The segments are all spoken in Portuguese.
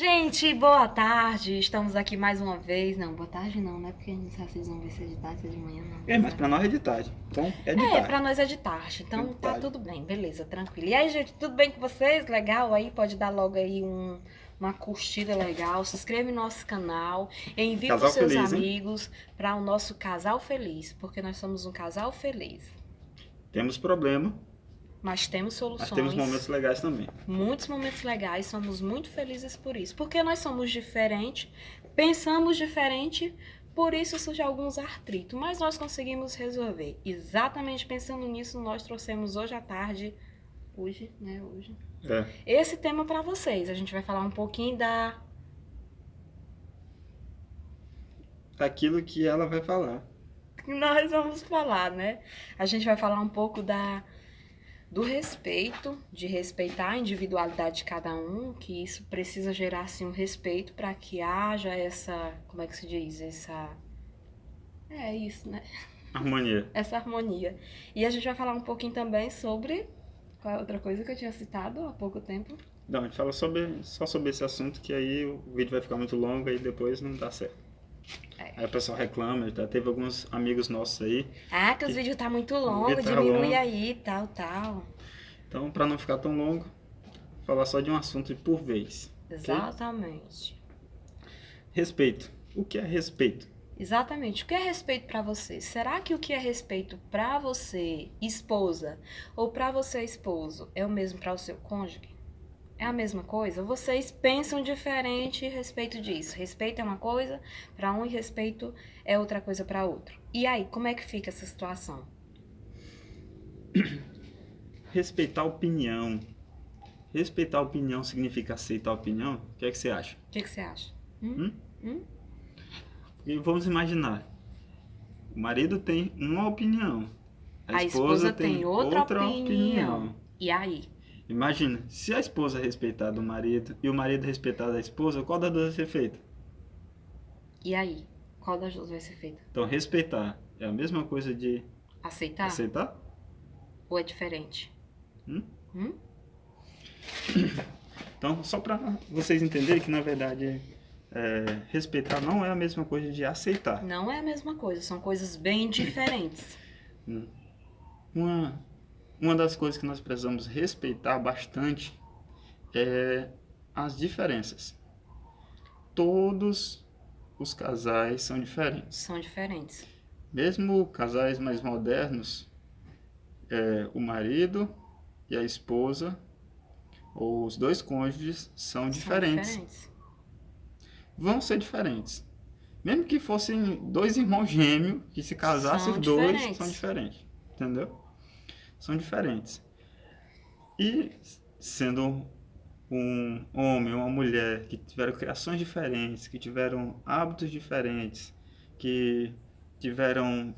Gente, boa tarde. Estamos aqui mais uma vez. Não, boa tarde não, né? Porque não sei se vocês vão ver se é de tarde, se é de manhã, não. Mas pra nós é de tarde. Então, é de Pra tarde. nós é de tarde, É de então tá tarde. tudo bem, beleza, tranquilo. E aí, gente, tudo bem com vocês? Legal aí? Pode dar logo aí uma curtida legal, se inscreve no nosso canal, envie para Casal os seus feliz, hein? amigos, para o nosso casal feliz, porque nós somos um casal feliz. Temos problema, Mas temos mas temos soluções. momentos legais também. Muitos momentos legais, somos muito felizes por isso. Porque nós somos diferentes, pensamos diferente, por isso surgem alguns atritos. Mas nós conseguimos resolver. Exatamente pensando nisso, nós trouxemos hoje à tarde, hoje, É. esse tema para vocês. A gente vai falar um pouquinho Daquilo que ela vai falar. nós vamos falar, né? A gente vai falar um pouco do respeito, de respeitar a individualidade de cada um, que isso precisa gerar assim um respeito para que haja essa, como é que se diz, é isso, né? Harmonia. Essa harmonia. E a gente vai falar um pouquinho também sobre qual é outra coisa que eu tinha citado há pouco tempo. Não, a gente fala só sobre esse assunto, que aí o vídeo vai ficar muito longo e depois não dá certo. Aí o pessoal reclama, já teve alguns amigos nossos aí. Que os vídeos tá muito O longo, vídeo tá diminui longo. aí, tal. Então, pra não ficar tão longo, falar só de um assunto por vez. Ok? Exatamente. Respeito. O que é respeito? Exatamente. O que é respeito para você? Será que o que é respeito para você, esposa, ou para você, esposo, é o mesmo para o seu cônjuge? É a mesma coisa? Vocês pensam diferente a respeito disso. Respeito é uma coisa para um e respeito é outra coisa para outro. E aí, como é que fica essa situação? Respeitar a opinião. Respeitar a opinião significa aceitar a opinião? O que é que você acha? O que você acha? E vamos imaginar, o marido tem uma opinião, A esposa tem outra opinião. opinião. E aí? Imagina, se a esposa respeitar do marido e o marido respeitar da esposa, qual das duas vai ser feita? E aí? Qual das duas vai ser feita? Então, respeitar é a mesma coisa de Aceitar? aceitar? Ou é diferente? Hum? Então, só para vocês entenderem que, na verdade, respeitar não é a mesma coisa de aceitar. Não é a mesma coisa, são coisas bem diferentes. Uma das coisas que nós precisamos respeitar bastante é as diferenças. Todos os casais são diferentes. São diferentes. Mesmo casais mais modernos, o marido e a esposa, ou os dois cônjuges, são diferentes. Vão ser diferentes. Mesmo que fossem dois irmãos gêmeos, que se casassem os dois, são diferentes. Entendeu? São diferentes. E sendo um homem ou uma mulher que tiveram criações diferentes, que tiveram hábitos diferentes, que tiveram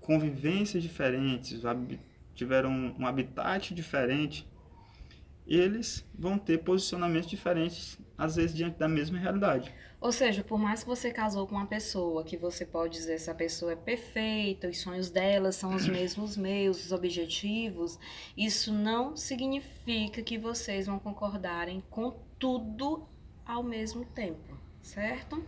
convivências diferentes, tiveram um habitat diferente, eles vão ter posicionamentos diferentes, às vezes diante da mesma realidade. Ou seja, por mais que você casou com uma pessoa, que você pode dizer essa pessoa é perfeita, os sonhos dela são os mesmos meus, os objetivos, isso não significa que vocês vão concordarem com tudo ao mesmo tempo, certo?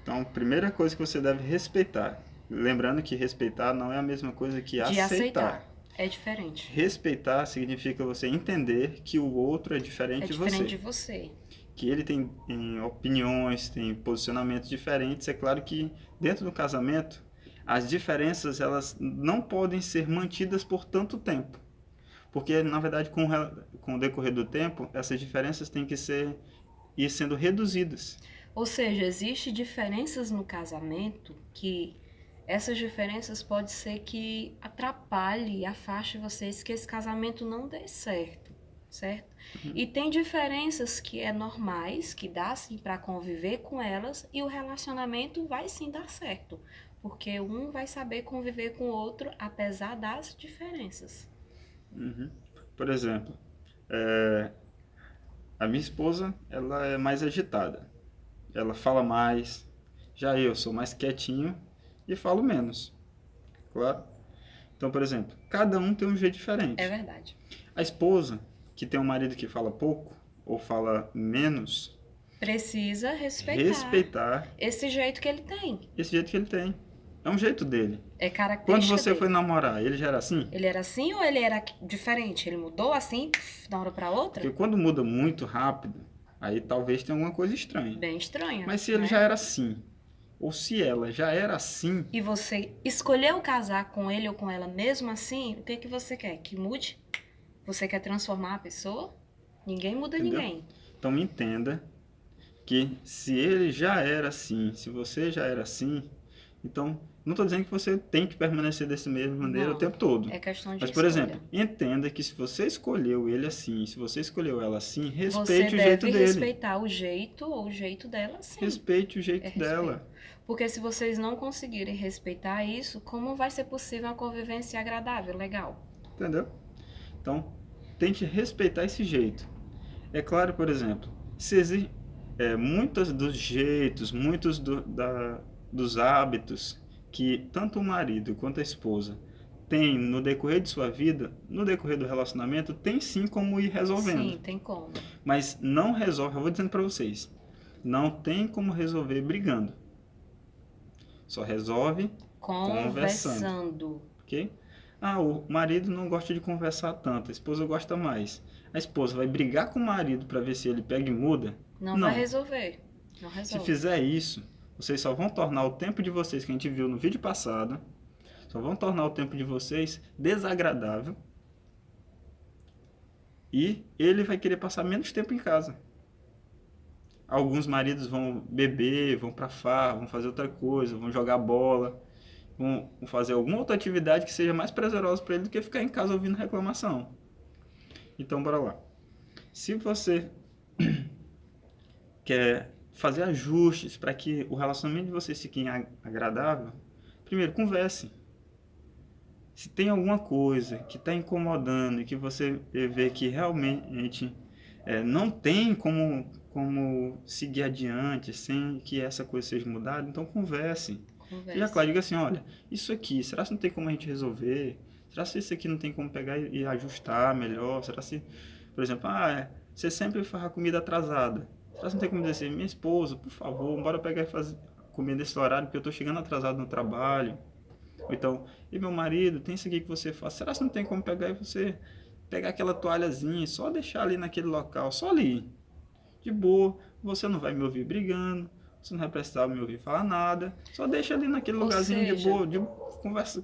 Então, primeira coisa que você deve respeitar. Lembrando que respeitar não é a mesma coisa que De aceitar. É diferente. Respeitar significa você entender que o outro é diferente de você. É diferente de você. Que ele tem opiniões, tem posicionamentos diferentes. É claro que dentro do casamento, as diferenças elas não podem ser mantidas por tanto tempo. Porque, na verdade, com o decorrer do tempo, essas diferenças têm que ir sendo reduzidas. Ou seja, existem diferenças no casamento que essas diferenças pode ser que atrapalhe, afaste vocês, que esse casamento não dê certo, certo? E tem diferenças que é normais, que dá sim para conviver com elas e o relacionamento vai sim dar certo, porque um vai saber conviver com o outro apesar das diferenças. Por exemplo, a minha esposa ela é mais agitada, ela fala mais, já eu sou mais quietinho e falo menos, claro. Então, por exemplo, cada um tem um jeito diferente. É verdade. A esposa, que tem um marido que fala pouco ou fala menos, Precisa respeitar esse jeito que ele tem. esse jeito que ele tem. É um jeito dele. É Quando característica você dele. foi namorar, ele já era assim? Ele era assim ou ele era diferente? Ele mudou assim, da hora pra outra? Porque quando muda muito rápido, aí talvez tenha alguma coisa estranha. Bem estranha. Mas se ele né? já era assim, ou se ela já era assim, E você escolheu casar com ele ou com ela mesmo assim, o que que você quer? Que mude? Você quer transformar a pessoa? Ninguém muda entendeu? ninguém. Então entenda que se ele já era assim, se você já era assim, então não estou dizendo que você tem que permanecer dessa mesma maneira Não, o tempo todo. É questão de Mas, por escolha. exemplo, entenda que se você escolheu ele assim, se você escolheu ela assim, Você respeite o jeito deve dele. respeitar o jeito ou o jeito dela, sim. Respeite o jeito É dela. Porque se vocês não conseguirem respeitar isso, como vai ser possível uma convivência agradável, legal? Entendeu? Então, tente respeitar esse jeito. É claro, por exemplo, se existe muitos dos jeitos, dos hábitos que tanto o marido quanto a esposa tem no decorrer de sua vida, no decorrer do relacionamento, tem sim como ir resolvendo. Sim, tem como. Mas não resolve, eu vou dizendo para vocês, não tem como resolver brigando. Só resolve conversando. Ok? Ah, o marido não gosta de conversar tanto, a esposa gosta mais. A esposa vai brigar com o marido para ver se ele pega e muda? Não vai resolver. Não Se resolve. fizer isso, vocês só vão tornar o tempo de vocês, que a gente viu no vídeo passado, só vão tornar o tempo de vocês desagradável. E ele vai querer passar menos tempo em casa. Alguns maridos vão beber, vão pra farra, vão fazer outra coisa, vão jogar bola, vão fazer alguma outra atividade que seja mais prazerosa para ele do que ficar em casa ouvindo reclamação. Então, bora lá. Se você quer fazer ajustes para que o relacionamento de vocês fique agradável, primeiro, converse. Se tem alguma coisa que está incomodando e que você vê que realmente não tem como seguir adiante sem que essa coisa seja mudada, então converse. Seja claro, diga assim, olha, isso aqui, será que não tem como a gente resolver? Será que isso aqui não tem como pegar e ajustar melhor? Será que, por exemplo, você sempre faz a comida atrasada. Será que não tem como dizer assim, minha esposa, por favor, bora pegar e fazer comida nesse horário porque eu estou chegando atrasado no trabalho. Ou então, e meu marido, tem isso aqui que você faz. Será que não tem como pegar e você pegar aquela toalhazinha, só deixar ali naquele local, só ali, de boa, você não vai me ouvir brigando, você não vai precisar me ouvir falar nada, só deixa ali naquele lugarzinho de boa,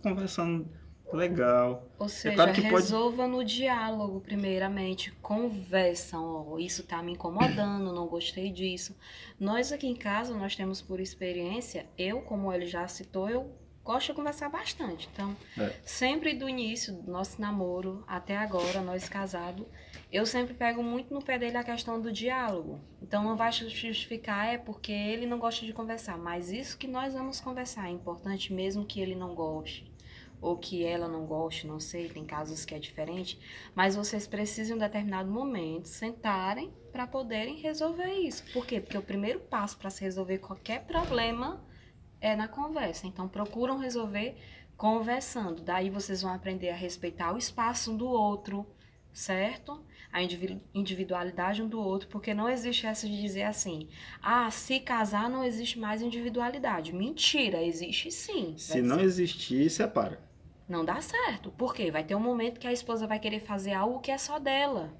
conversando legal. Ou seja, claro que resolva no diálogo primeiramente, conversam, isso tá me incomodando, não gostei disso. Nós aqui em casa, nós temos por experiência, eu, como ele já citou, eu gosto de conversar bastante. Então, sempre do início do nosso namoro até agora, nós casados, eu sempre pego muito no pé dele a questão do diálogo. Então, não vai justificar, porque ele não gosta de conversar. Mas isso que nós vamos conversar é importante mesmo que ele não goste. Ou que ela não goste, não sei, tem casos que é diferente. Mas vocês precisam, em um determinado momento, sentarem para poderem resolver isso. Por quê? Porque o primeiro passo para se resolver qualquer problema é na conversa. Então, procuram resolver conversando. Daí vocês vão aprender a respeitar o espaço um do outro, certo? A individualidade um do outro, porque não existe essa de dizer assim, se casar não existe mais individualidade. Mentira, existe sim. Se não existir, separa. Não dá certo. Por quê? Vai ter um momento que a esposa vai querer fazer algo que é só dela.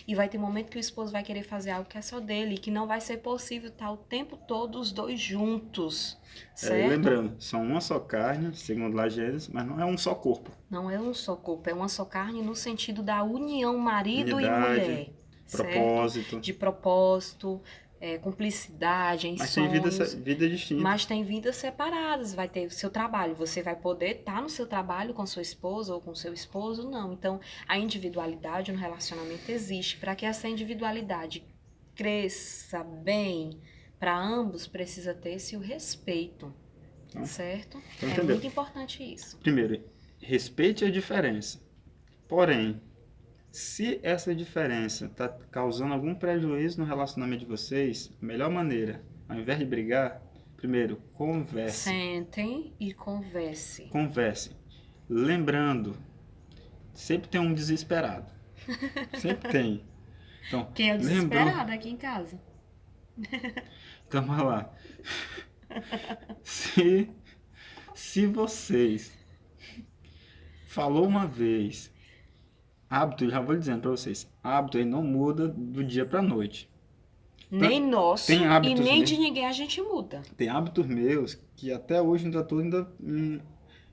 E vai ter um momento que o esposo vai querer fazer algo que é só dele, e que não vai ser possível estar o tempo todo os dois juntos, certo? Lembrando, são uma só carne, segundo lá Gênesis, mas não é um só corpo. Não é um só corpo, é uma só carne no sentido da união marido Unidade, e mulher. Propósito. Certo? De propósito, cumplicidade, em mas sonhos. Mas tem vida distinta. Mas tem vidas separadas, vai ter o seu trabalho. Você vai poder estar no seu trabalho com sua esposa ou com seu esposo, não. Então, a individualidade no relacionamento existe. Para que essa individualidade cresça bem para ambos, precisa ter-se o respeito, então, certo? Então, é muito importante isso. Primeiro, respeite a diferença. Porém, se essa diferença está causando algum prejuízo no relacionamento de vocês, a melhor maneira, ao invés de brigar, primeiro, converse. Sentem e converse. Converse. Lembrando, sempre tem um desesperado. Sempre tem. Então, Quem é desesperado aqui em casa? Então, vamos lá. Se, se vocês falou uma vez, hábito, já vou dizendo para vocês, hábito ele não muda do dia para noite. Nem nosso Tem e hábitos nem meus, de ninguém a gente muda. tem hábitos meus que até hoje ainda estou em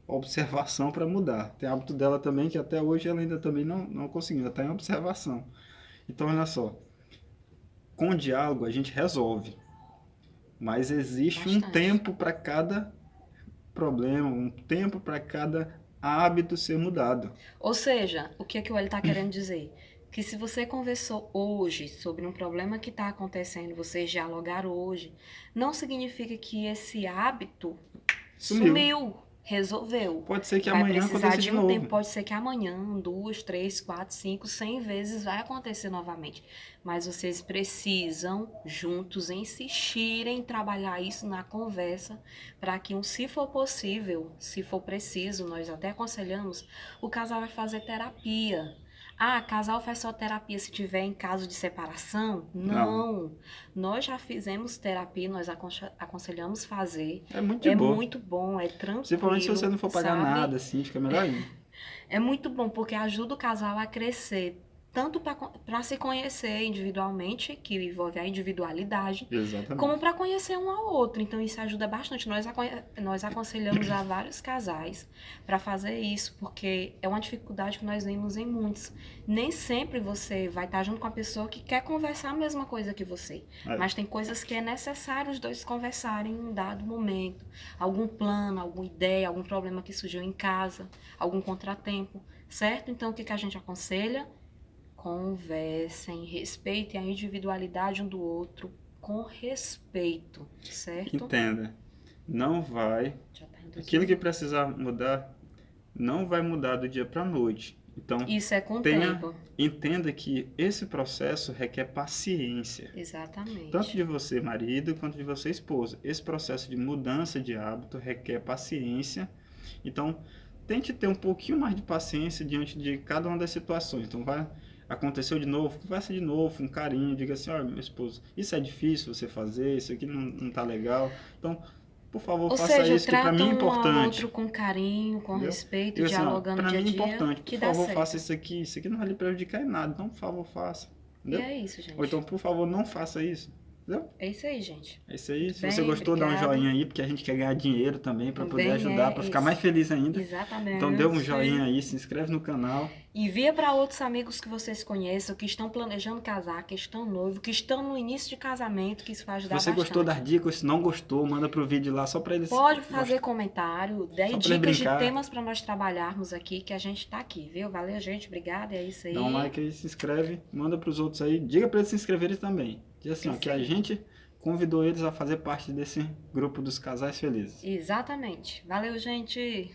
observação para mudar. Tem hábito dela também que até hoje ela ainda também não conseguiu, ainda está em observação. Então, olha só, com o diálogo a gente resolve, mas existe um Bastante. tempo para cada problema, um tempo para cada hábito ser mudado. Ou seja, o que é que o Eli está querendo dizer? Que se você conversou hoje sobre um problema que está acontecendo, vocês dialogaram hoje, não significa que esse hábito sumiu, resolveu. Pode ser que Vai amanhã precisar aconteça de de um novo. tempo, pode ser que amanhã, 2, 3, 4, 5, 100 vezes vai acontecer novamente. Mas vocês precisam, juntos, insistirem em trabalhar isso na conversa, para que, se for possível, se for preciso, nós até aconselhamos, o casal vai fazer terapia. Ah, casal faz só terapia se tiver em caso de separação? Não. Nós já fizemos terapia, nós aconselhamos fazer. É muito de É boa. muito bom, é tranquilo. Principalmente se você não for pagar sabe? nada, assim, fica melhor ainda. É muito bom, porque ajuda o casal a crescer, tanto para se conhecer individualmente, que envolve a individualidade, Exatamente. como para conhecer um ao outro. Então isso ajuda bastante. Nós aconselhamos a vários casais para fazer isso, porque é uma dificuldade que nós vemos em muitos. Nem sempre você vai estar junto com a pessoa que quer conversar a mesma coisa que você. Mas tem coisas que é necessário os dois conversarem em um dado momento. Algum plano, alguma ideia, algum problema que surgiu em casa, algum contratempo, certo? Então o que a gente aconselha? Conversem, respeitem a individualidade um do outro, com respeito, certo? Entenda, não vai, aquilo que precisar mudar, não vai mudar do dia para a noite. Então, isso é com o tempo. Entenda que esse processo requer paciência. Exatamente. Tanto de você, marido, quanto de você, esposa. Esse processo de mudança de hábito requer paciência. Então, tente ter um pouquinho mais de paciência diante de cada uma das situações. Então, aconteceu de novo, conversa de novo, com carinho, diga assim, olha, meu esposo, isso é difícil você fazer, isso aqui não tá legal. Então, por favor, faça isso, que para mim é importante. Ou seja, outro com carinho, com respeito, dialogando dia a dia. Para mim é importante, por favor, certo. Faça isso aqui não vai lhe prejudicar em nada, então, por favor, faça. Entendeu? E é isso, gente. Ou então, por favor, não faça isso. Entendeu? É isso aí, gente. É isso aí. Se você gostou, dá um joinha aí, porque a gente quer ganhar dinheiro também, para poder ajudar, para ficar mais feliz ainda. Exatamente. Então, dê um joinha aí, se inscreve no canal. Envia para outros amigos que vocês conheçam, que estão planejando casar, que estão noivos, que estão no início de casamento, que isso vai ajudar bastante. Se você gostou das dicas, se não gostou, manda pro vídeo lá só para eles... Pode fazer comentário, dê dicas de temas para nós trabalharmos aqui, que a gente tá aqui, viu? Valeu, gente, obrigada, é isso aí. Dá um like aí, se inscreve, manda pros outros aí, diga para eles se inscreverem também. Diz assim, ó, que a gente convidou eles a fazer parte desse grupo dos casais felizes. Exatamente. Valeu, gente!